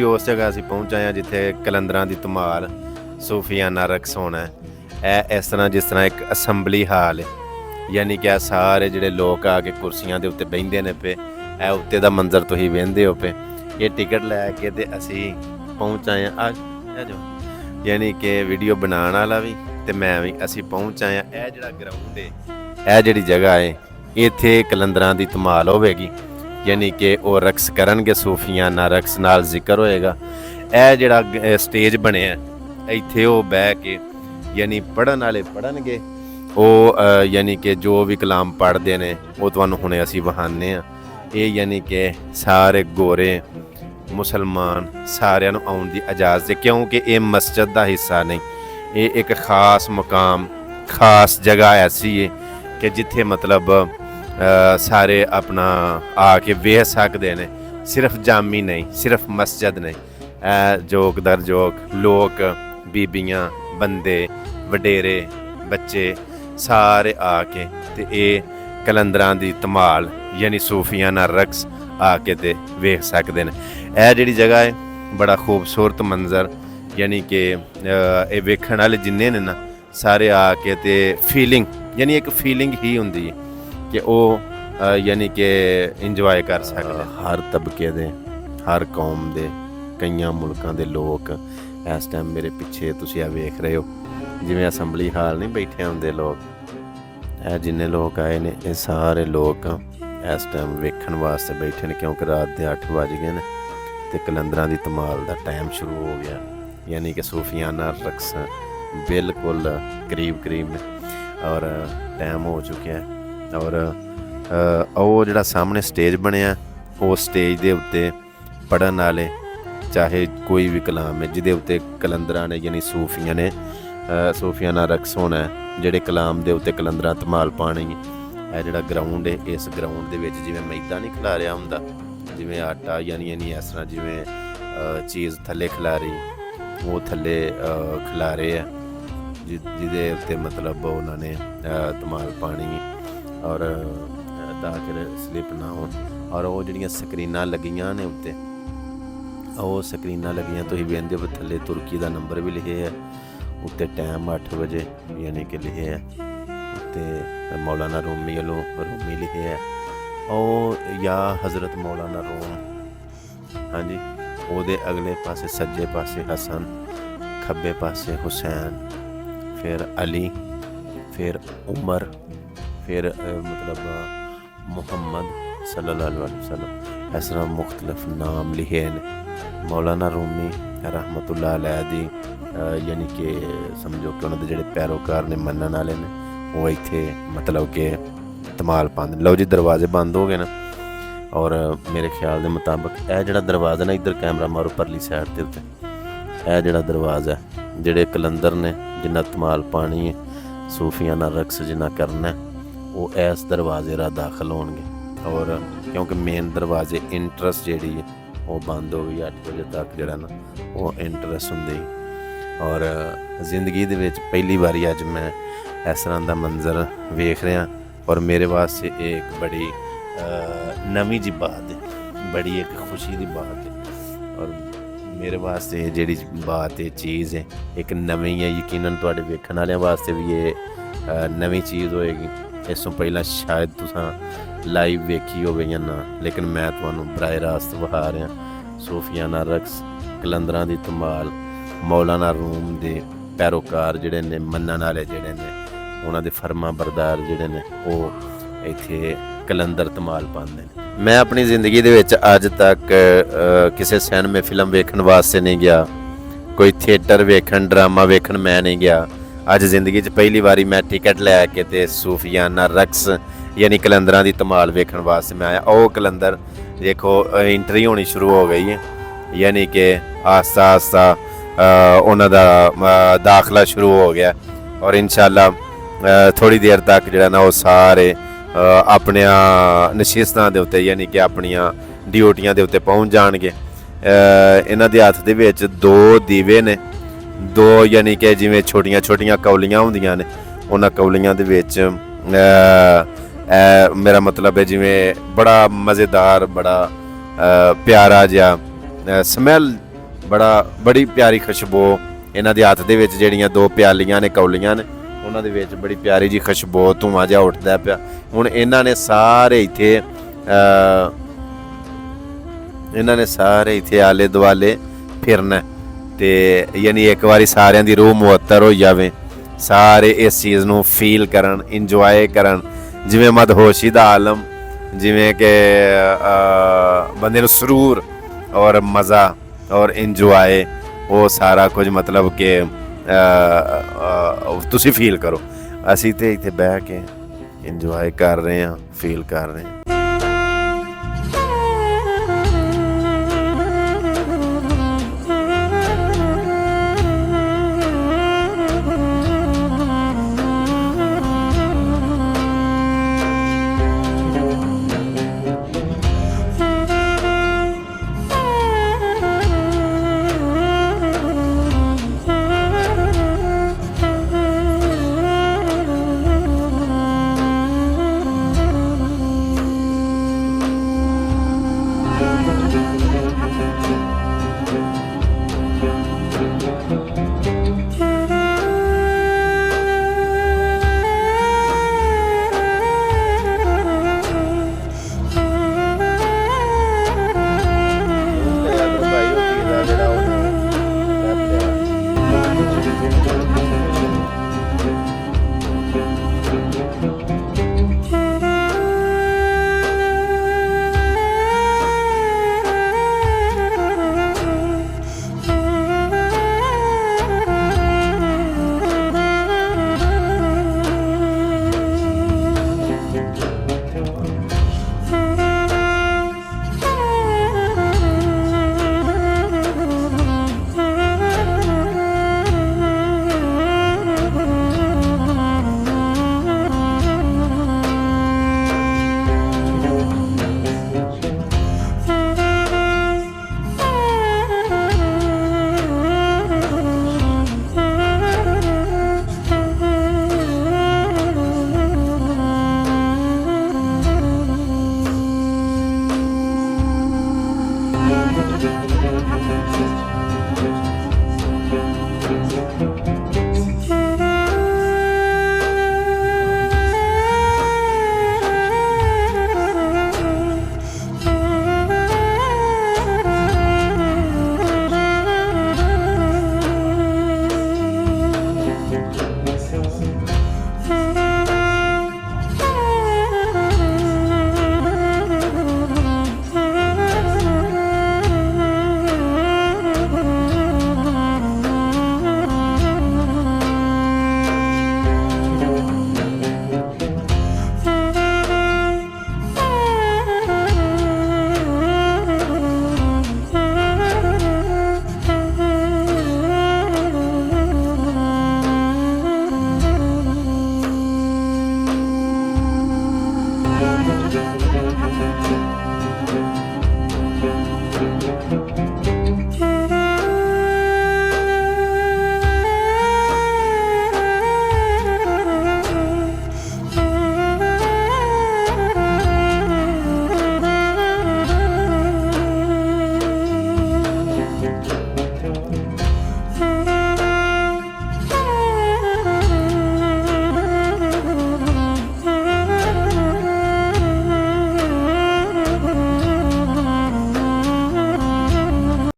उस जगह असीं पहुँच आए जिथे कलंदरां दी धमाल सूफियाना रक्स होना है। इस तरह जिस तरह एक असैंबली हाल है, यानी कि सारे जिहड़े लोग आके कुर्सियां दे उत्ते बहिंदे ने पे, उत्ते दा मंजर तुसीं वेंदे हो पे। ये टिकट लैके ते असीं पहुँच आए आ जो, यानी कि वीडियो बनाने वाला भी ते मैं भी असीं पहुँच आए। यह जिहड़ा ग्राउंड है, यह जिहड़ी जगह है, इत्थे कलंदरां दी धमाल होवेगी, यानी कि वो रक्स करनगे, सूफियाना रक्स नाल जिक्र होएगा। यह जिहड़ा स्टेज बनिया इत्थे वो बह के यानी पढ़न वाले पढ़नगे, वो यानी कि जो भी कलाम पढ़ते हैं वो तुहानूं हुणे असीं वहाने आ। ये यानी कि सारे गोरे मुसलमान सारिਆਂ ਨੂੰ आउण दी इजाज़त है, क्योंकि ये मस्जिद का हिस्सा नहीं, ये एक खास मुकाम खास जगह ऐसी है कि जिथे मतलब सारे अपना आके वेह सकते हैं। सिर्फ जामी नहीं, सिर्फ मस्जिद नहीं, जोक दर जोक लोग, बीबियाँ, बंदे, वडेरे, बच्चे सारे आके ते ये कलंदरां दी धमाल यानी सूफियाना रक्स आके ते वेख सकते हैं। यह जिहड़ी जगह है बड़ा खूबसूरत मंजर, यानी कि ये वेखण वाले जिन्ने ने ना सारे आके ते फीलिंग यानी एक फीलिंग ही हुंदी है कि वो यानी कि इंजॉय कर सकते। हर तबके दे, हर कौम दे, कई मुल्कां दे लोग इस टाइम मेरे पिछे तुसीं आ वेख रहे हो, जिवें असैंबली हाल नहीं बैठे होंदे लोग, जिन्ने लोग आए ने ये सारे लोग इस टाइम वेखण वास्ते बैठे ने, क्योंकि रात के 8 बज गए ने ते कलंदरां दी धमाल दा टाइम शुरू हो गया। यानी कि सूफियाना रक्स बिल्कुल करीब करीब ने और टाइम हो चुका है। और वो जिहड़ा सामने स्टेज बनिया, उस स्टेज के उत्ते पढ़न वाले चाहे कोई भी कलाम है जिहदे उत्ते कलंदरां ने यानी सूफियां ने सूफियाना रक्स होना है, जिहड़े कलाम दे उत्ते कलंदरां धमाल पानी है। यह जिहड़ा ग्राउंड है, इस ग्राउंड दे विच जिवें मैदा नहीं खिलारिया हुंदा, जिवें आटा यानी इस तरह जिवें चीज़ थल्ले खिलारी वो थल्ले खिलारे है, जिहदे उत्ते मतलब उन्होंने धमाल पानी और ताकि स्लिप ना हो। और वो जिहड़ियां स्क्रीनां लगियां ने उत्ते, वो स्क्रीनां लगियां तुसीं वेंदे हो, थल्ले तुर्की का नंबर भी लिखे है, उत्ते टाइम 8 बजे यानी कि लिखे है, उत्ते मौलाना रूमी वालों रूमी लिखे है, और या हज़रत मौलाना रूम, हाँ जी, ਉਹਦੇ अगले पासे सज्जे पासे हसन, खब्बे पासे हुसैन, फिर अली, फिर उमर, फिर मतलब मुहम्मद सल्लल्लाहु अलैहि वसल्लम। इस तरह मुख्तलिफ नाम लिखे ने। मौलाना रूमी रहमतुल्लाह अलैह दी यानी कि समझो कि उन्होंने जिहड़े पैरोकार ने मनण वाले ने वो इत्थे मतलब कि धमाल पाते। लो जी दरवाजे बंद हो गए ना, और मेरे ख्याल के मुताबिक यह जिहड़ा दरवाज़ा ना, इधर कैमरा मारो परली साइड के उत्ते, यह जिहड़ा दरवाज़ा है जिहड़े कलंदर ने जिन्ना धमाल पानी है, सूफियाना रक्स जिन्ना करना है, वो इस दरवाजे राह दाखिल होणगे। और क्योंकि मेन दरवाजे इंट्रस जिहड़ी है वो बंद हो गई 8 बजे तक, जिहड़ा ना वो इंट्रस हुंदी। और जिंदगी दे विच पहली बारी अज मैं इस तरह का मंजर वेख रहा, और मेरे वास्ते एक बड़ी नवीं जी बात है, बड़ी एक खुशी की बात है। और मेरे वास्ते जिहड़ी बात है चीज़ है एक नवीं है, यकीनन तुहाडे वेखण वालियां वास्ते भी ये नवीं चीज़ होएगी। इस तो पहला शायद तुसां लाइव वेखी होवे या ना, लेकिन मैं तुहानूं बराह रास्त विखा रहा सूफियाना रक्स कलंदरां दी धमाल, मौलाना रूम दे पैरोकार जिहड़े ने, मनण वाले जिहड़े ने, उन्हां दे फरमा बरदार जिहड़े ने, वो इत्थे कलंदर धमाल पाते हैं। मैं अपनी जिंदगी दे विच अज तक किसी सिनेमे फिल्म वेखण वास्ते नहीं गया, कोई थिएटर वेखण ड्रामा वेखण मैं नहीं गया। अज जिंदगी च पहली बारी मैं टिकट लैके ते सूफियाना रक्स यानी कलंदरां दी धमाल वेखण वास्ते मैं आया। वो कलंदर देखो एंट्री होनी शुरू हो गई है, यानी कि आस्ता आस्ता उन्हां दा दाखला शुरू हो गया, और इंशाअल्लाह थोड़ी देर तक जिहड़ा ना वो सारे अपने नशिस्तां दे उत्ते यानी कि अपनियां ਡਿਊਟੀਆਂ ਦੇ ਉੱਤੇ ਪਹੁੰਚ ਜਾਣਗੇ। ਇਹਨਾਂ ਦੇ ਹੱਥ ਦੇ ਵਿੱਚ 2 ਦੀਵੇ ਨੇ, 2 ਯਾਨੀ ਕਿ ਜਿਵੇਂ ਛੋਟੀਆਂ ਛੋਟੀਆਂ ਕੌਲੀਆਂ ਹੁੰਦੀਆਂ ਨੇ, ਉਹਨਾਂ ਕੌਲੀਆਂ ਦੇ ਵਿੱਚ ਮੇਰਾ ਮਤਲਬ ਹੈ ਜਿਵੇਂ ਬੜਾ ਮਜ਼ੇਦਾਰ, ਬੜਾ ਪਿਆਰਾ ਜਿਹਾ ਸਮੈਲ, ਬੜੀ ਪਿਆਰੀ ਖੁਸ਼ਬੂ ਇਹਨਾਂ ਦੇ ਹੱਥ ਦੇ ਵਿੱਚ ਜਿਹੜੀਆਂ 2 ਪਿਆਲੀਆਂ ਨੇ, ਕੌਲੀਆਂ ਨੇ, ਉਹਨਾਂ ਦੇ ਵਿੱਚ ਬੜੀ ਪਿਆਰੀ ਜੀ ਖੁਸ਼ਬੂ, ਧੂੰਆਂ ਜਿਹਾ ਉੱਠਦਾ ਪਿਆ। ਹੁਣ ਇਹਨਾਂ ਨੇ ਸਾਰੇ ਇੱਥੇ ਆਲੇ ਦੁਆਲੇ ਫਿਰਨਾ ਤੇ ਯਾਨੀ ਇੱਕ ਵਾਰੀ ਸਾਰਿਆਂ ਦੀ ਰੂਹ ਮੁਅੱਤਰ ਹੋ ਜਾਵੇ, ਸਾਰੇ ਇਸ ਚੀਜ਼ ਨੂੰ ਫੀਲ ਕਰਨ, ਇੰਜੋਏ ਕਰਨ, ਜਿਵੇਂ ਮਦਹੋਸ਼ੀ ਦਾ ਆਲਮ, ਜਿਵੇਂ ਕਿ ਬੰਦੇ ਨੂੰ ਸਰੂਰ ਔਰ ਮਜ਼ਾ ਔਰ ਇੰਜੋਏ, ਉਹ ਸਾਰਾ ਕੁਝ ਮਤਲਬ ਕਿ ਤੁਸੀਂ ਫੀਲ ਕਰੋ। ਅਸੀਂ ਤੇ ਇੱਥੇ ਬਹਿ ਕੇ ਇੰਜੋਏ ਕਰ ਰਹੇ ਹਾਂ, ਫੀਲ ਕਰ ਰਹੇ ਹਾਂ। Thank you.